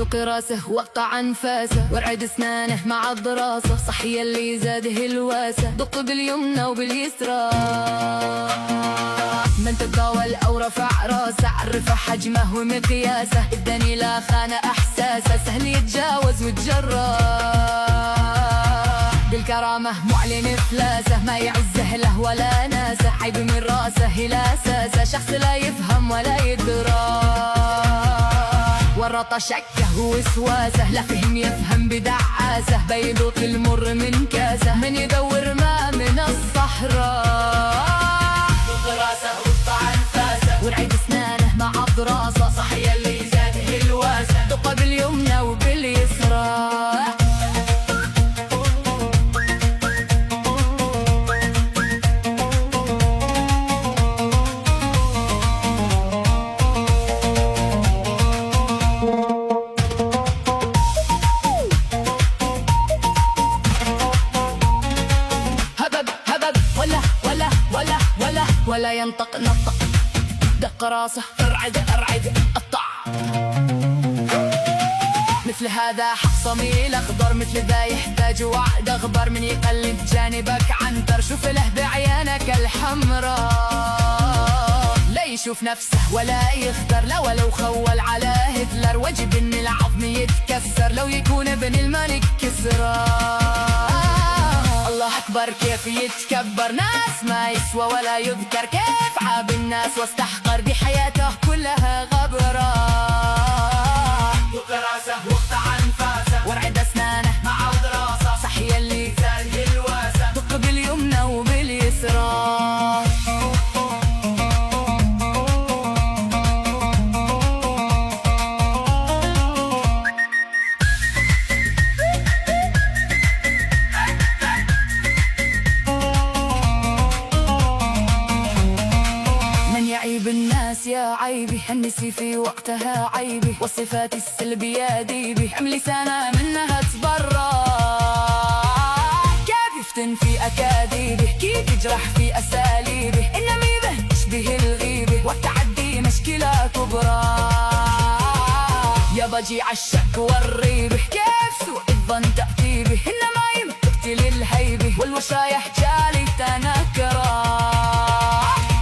دق راسه واقطع انفاسه وارعد اسنانه مع الضراسه، صحي اللي زاده الواسه، دق باليمنى وباليسرى. من تطاول او رفع راسه عرف حجمه ومقياسه، الدني لا خان احساسه، سهل يتجاوز وتجرى. بالكرامه معلن افلاسه، ما يعزه له ولا ناسه، عيب من راسه الى اساسه، شخص لا يفهم ولا يدرى. ورط شكه وسواسه، لا فهم يفهم بدعاسه، بيدوق المر من كاسه، من يدور ما من الصحراء. دق راسه واقطع انفاسه وارعد اسنانه مع الضراسه، صحي اللي زاده الواسه، دق باليمنى وباليسرى. ولا ينطق نطق، دق راسه ارعد قطع. مثل هذا حق صميل اخضر، مثل ذا يحتاج وعد اغبر، من يقلب جانبك عنتر، شوف له بعينك الحمراء. لا يشوف نفسه ولا يختار، لا ولو خول على هتلر، وجب ان العظم يتكسر لو يكون ابن الملك كسرى. الله أكبر كيف يتكبر، ناس ما يسوى ولا يذكر، كيف عاب الناس واستحقر، دي حياته كلها غبرة. دق راسه واقطع انفاسه وارعد اسنانه مع الضراسه، صحي اللي زاده الواسه، دق باليمنى وباليسرى. بالناس يا عيبي، النسي في وقتها عيبي، والصفات السلبية ديبي، عم لسانه منها تبرى. كيف يفتن في أكاذيبه، كيف يجرح في أساليبه، النميمة تشبه الغيبة، والتعدي مشكلة كبرى. يا بجيع الشك والريبة، كيف سوء الظن تأتي به، النمايم تقتل الهيبة، والوشايح جالي تنكرى.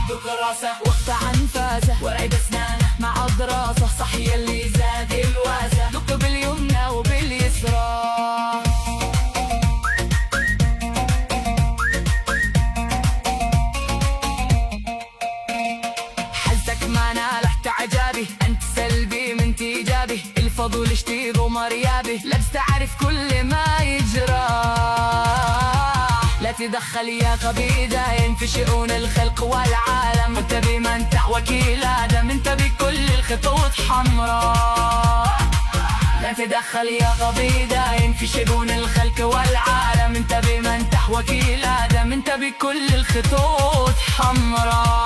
دق راسه واقطع انفاسه وارعد اسنانه مع الضراسه، صحي اللي زاد الواسه، دق باليمنى وباليسرى. حزتك ما نالحت عجابي، انت سلبي من ايجابي، الفضل اشتي ضمر يابي، لا تستعرف كل ما يجرى. لا تدخل يا غبي داين في شؤون الخلق والعالم، انت بمن وكيل آدم، انت بكل الخطوط حمراء. لا تدخل يا غبي داين في شؤون الخلق والعالم، انت بمن وكيل آدم، انت بكل الخطوط حمراء.